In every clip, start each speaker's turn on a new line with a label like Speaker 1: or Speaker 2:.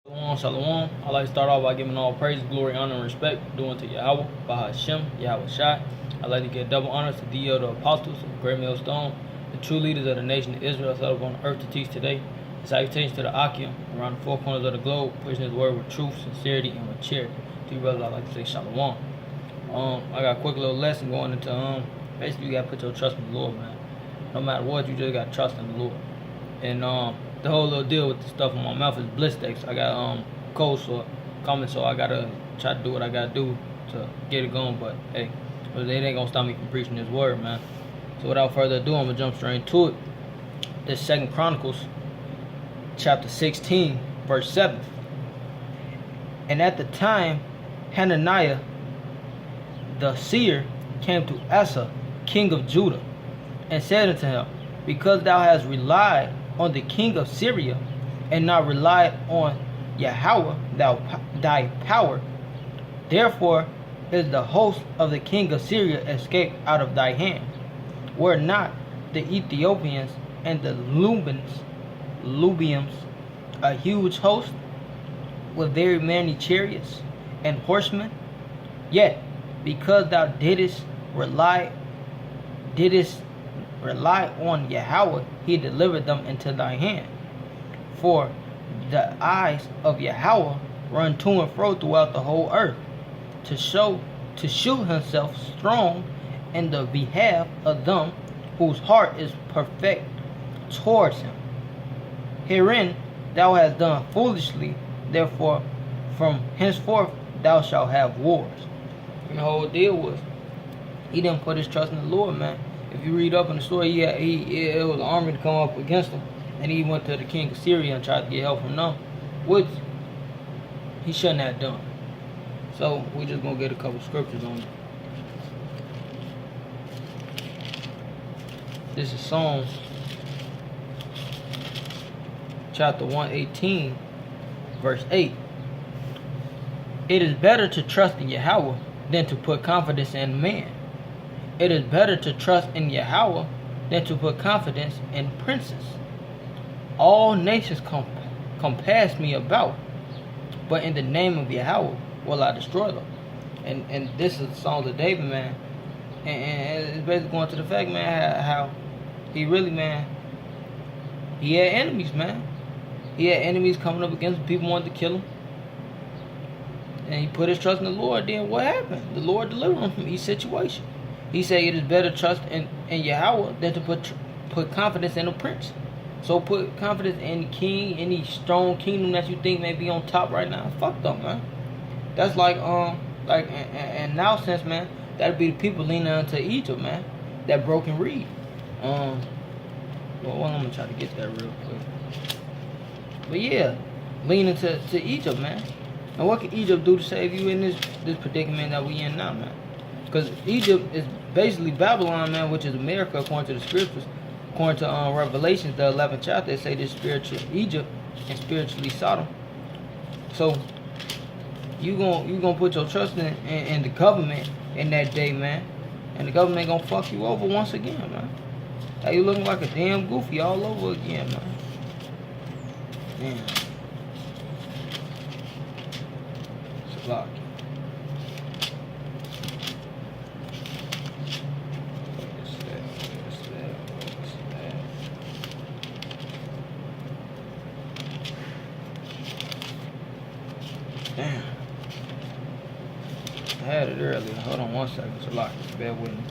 Speaker 1: Shalom, shalom. I like to start off by giving all praise, glory, honor, and respect due unto Yahweh, Bahashem, Yahweh Shai. I'd like to give double honors to the apostles of Great Millstone, the true leaders of the nation of Israel set up on earth to teach today. Salutations to the Akim around the four corners of the globe, pushing his word with truth, sincerity, and with charity. To you brothers, I'd like to say shalom. I got a quick little lesson going into basically you gotta put your trust in the Lord, man. No matter what, you just gotta trust in the Lord. And the whole little deal with the stuff in my mouth is bliss steaks. I got cold sore coming, so I gotta try to do what I gotta do to get it going. But hey, it ain't gonna stop me from preaching this word, man. So without further ado, I'm gonna jump straight into it. This 2 Chronicles chapter 16, verse 7. And at the time, Hananiah the seer came to Asa, king of Judah, and said unto him, because thou hast relied on the king of Syria, and not relied on Yahweh thy power, therefore is the host of the king of Syria escaped out of thy hand. Were not the Ethiopians and the Lubians a huge host, with very many chariots and horsemen? Yet because thou didst rely on Yahweh, he delivered them into thy hand. For the eyes of Yahweh run to and fro throughout the whole earth, to shew himself strong in the behalf of them whose heart is perfect towards him. Herein thou hast done foolishly, therefore from henceforth thou shalt have wars. And the whole deal was, he didn't put his trust in the Lord, man. If you read up in the story, it was an army to come up against him, and he went to the king of Syria and tried to get help from them, which he shouldn't have done. So we just gonna get a couple scriptures on it. This is Psalms chapter 118, verse 8. It is better to trust in Yahweh than to put confidence in man. It is better to trust in Yahweh than to put confidence in princes. All nations compass me about, but in the name of Yahweh will I destroy them. And this is the Psalms of David, man. And it's basically going to the fact, man, how he really, man, he had enemies, man. He had enemies coming up against him. People wanted to kill him. And he put his trust in the Lord. Then what happened? The Lord delivered him from each situation. He said it is better to trust in Yahweh than to put confidence in a prince. So put confidence in the king, any strong kingdom that you think may be on top right now. Fuck them, man. That's like in now sense, man, that'd be the people leaning onto Egypt, man. That broken reed. Well, I'm gonna try to get that real quick. But yeah, leaning to Egypt, man. And what can Egypt do to save you in this predicament that we in now, man? Because Egypt is basically Babylon, man, which is America, according to the scriptures. According to Revelations, the 11th chapter, they say this spiritual Egypt and spiritually Sodom. So you gonna put your trust in the government in that day, man, and the government gonna fuck you over once again, man. Hey, you looking like a damn goofy all over again, man. Damn. Lock. Damn. I had it earlier. Hold on one second. It's a lot. Bear with me.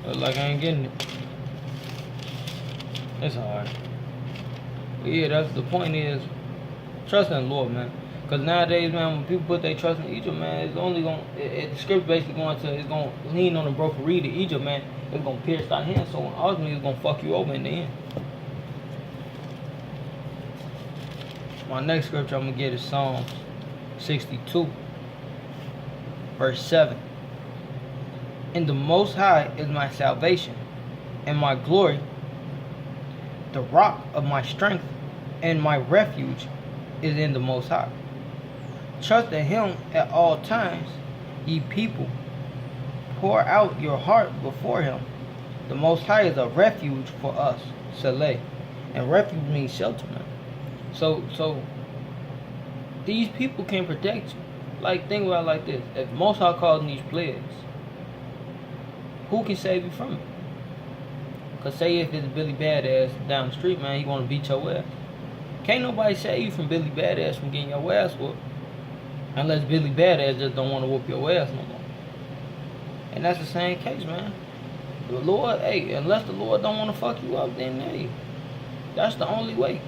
Speaker 1: Looks like I ain't getting it. It's alright. But yeah, that's the point is trust in the Lord, man. Because nowadays, man, when people put their trust in Egypt, man, it's only going to, the script basically it's going to lean on the broken reed of Egypt, man. It's going to pierce thy hand, so ultimately it's going to fuck you over in the end. My next scripture I'm going to get is Psalms 62, verse 7. In the Most High is my salvation, and my glory, the rock of my strength, and my refuge is in the Most High. Trust in him at all times, ye people. pour out your heart before him. The Most High is a refuge for us, Saleh. And refuge means shelter, man. So these people can protect you. Like, think about it like this. If Most High causing these plagues, who can save you from it? Because say if it's Billy Badass down the street, man, he want to beat your ass. Can't nobody save you from Billy Badass from getting your ass whooped. Unless Billy Badass just don't want to whoop your ass no more. And that's the same case, man. The Lord, hey, unless the Lord don't want to fuck you up, then hey, that's the only way.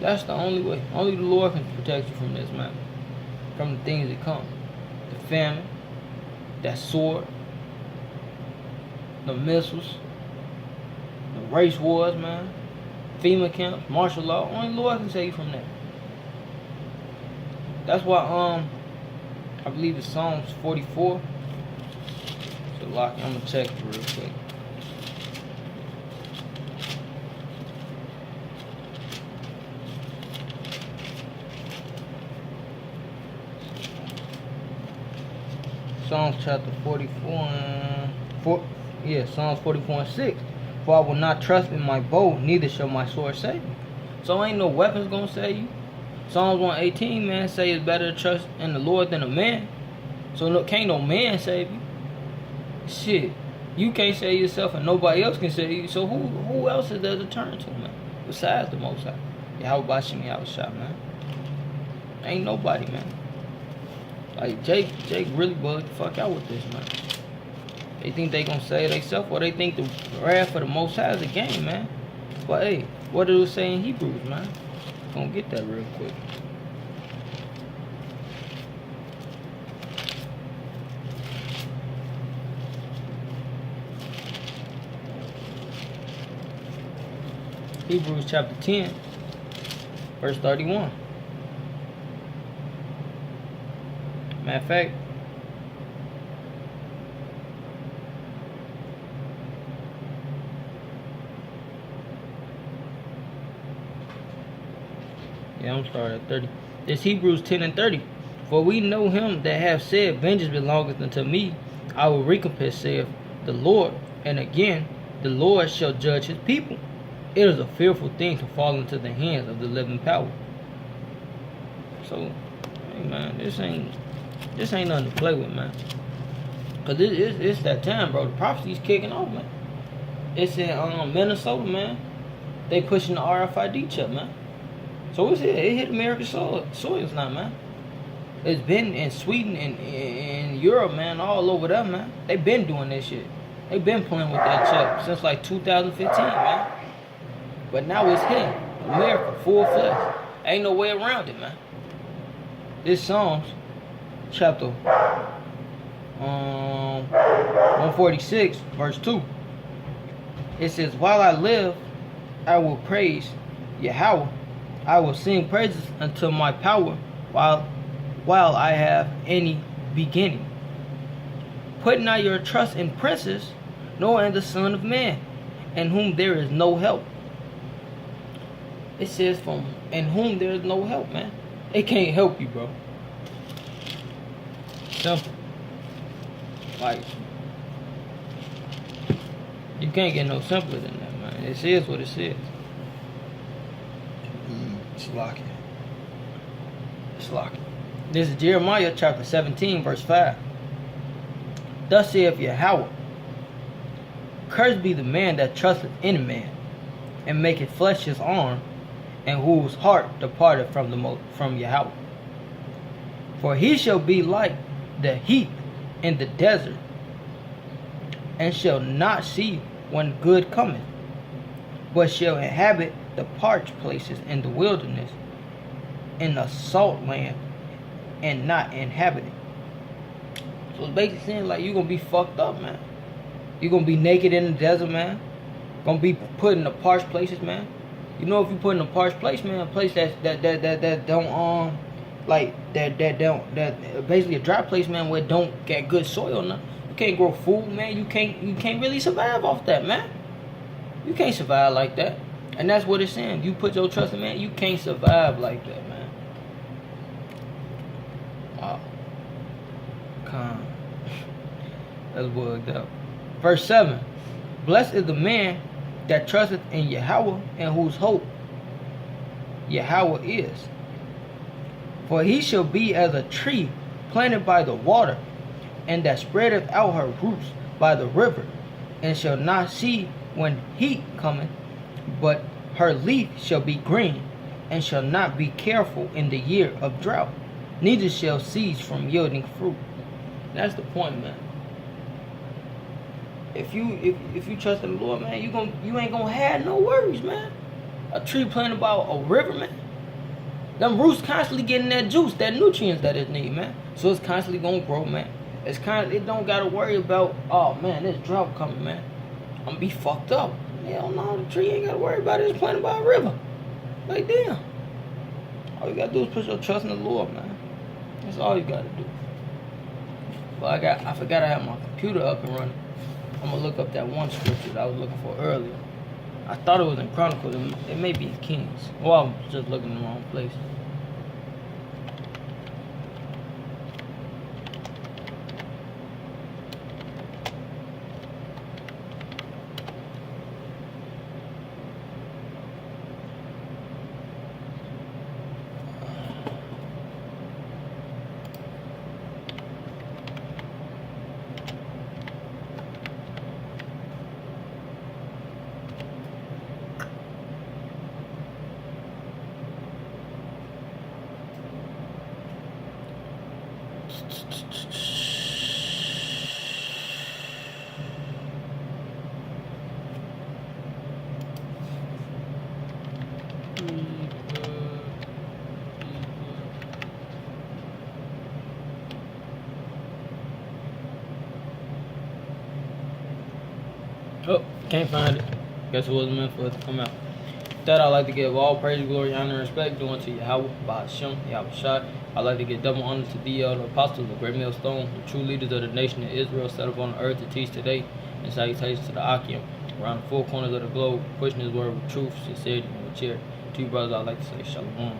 Speaker 1: That's the only way. Only the Lord can protect you from this, man. From the things that come. The famine, that sword, the missiles, the race wars, man. FEMA camps, martial law. Only the Lord can save you from that. That's why I believe it's Psalms 44. So lock it. I'm gonna check it real quick. Psalms chapter 44 Psalms 44 and 6. For I will not trust in my bow, neither shall my sword save me. So ain't no weapons gonna save you. Psalms 118, man, say it's better to trust in the Lord than a man. So can't no man save you. Shit, you can't save yourself and nobody else can save you. So who else is there to turn to, man? Besides the Most High. Yahweh Bashim Yahweh Shah, man. Ain't nobody, man. Like Jake really bugged the fuck out with this, man. They think they gonna save themselves, or they think the wrath for the Most High is a game, man. But hey, what did it say in Hebrews, man? Gonna get that real quick. Hebrews chapter 10, verse 31. Matter of fact, I'm sorry, at 30. It's Hebrews 10 and 30. For we know him that have said, vengeance belongeth unto me, I will recompense, saith the Lord. And again, the Lord shall judge his people. It is a fearful thing to fall into the hands of the living power. So, hey man, this ain't nothing to play with, man. Cause it's that time, bro. The prophecy's kicking off, man. It's in Minnesota, man. They pushing the RFID chip, man. So it's here. It hit American soils now, man. It's been in Sweden and in Europe, man, all over there, man. They been doing this shit. They been playing with that chip since like 2015, man. But now it's here. America, full flesh. Ain't no way around it, man. This Psalms chapter 146, verse 2. It says, while I live, I will praise Yahweh. I will sing praises unto my power while I have any beginning. Put not your trust in princes, nor in the Son of Man, in whom there is no help. It says in whom there is no help, man. It can't help you, bro. Simple. Like, you can't get no simpler than that, man. It is what it says. It's locking. This is Jeremiah chapter 17, verse 5. Thus saith Yahweh, cursed be the man that trusteth in man, and maketh flesh his arm, and whose heart departed from Yahweh. For he shall be like the heath in the desert, and shall not see when good cometh, but shall inhabit the parched places in the wilderness, in the salt land, and not inhabit it. So it's basically saying like you're gonna be fucked up, man. You're gonna be naked in the desert, man. Gonna be put in the parched places, man. You know, if you put in a parched place, man, a place that don't that basically a dry place, man, where it don't get good soil, man. You can't grow food, man. You can't really survive off that, man. You can't survive like that. And that's what it's saying. You put your trust in man, you can't survive like that, man. Wow. Calm. That's bugged out. Verse 7. Blessed is the man that trusteth in Yahweh, and whose hope Yahweh is. For he shall be as a tree planted by the water, and that spreadeth out her roots by the river, and shall not see when heat cometh, but her leaf shall be green, and shall not be careful in the year of drought, neither shall cease from yielding fruit. That's the point, man. If you trust in the Lord, man, you ain't gonna have no worries, man. A tree planted by a river, man. Them roots constantly getting that juice, that nutrients that it need, man. So it's constantly gonna grow, man. It don't gotta worry about, oh man, this drought coming, man. I'm gonna be fucked up. Hell no, the tree ain't gotta worry about it. It's planted by a river. Like damn. All you gotta do is put your trust in the Lord, man. That's all you gotta do. But I forgot I had my computer up and running. I'm gonna look up that one scripture that I was looking for earlier. I thought it was in Chronicles. It may be in Kings. Well, I'm just looking in the wrong place. Oh, can't find it. Guess it wasn't meant for it to come out. With that, I'd like to give all praise, glory, honor, and respect due unto Yahweh, Ba'ashem, Yahweh Shai. I'd like to give double honor to the apostles, the great millstone, the true leaders of the nation of Israel, set up on the earth to teach today, and salutations to the Akim, around the four corners of the globe, pushing his word with truth, sincerity, and with charity. To you brothers, I'd like to say shalom.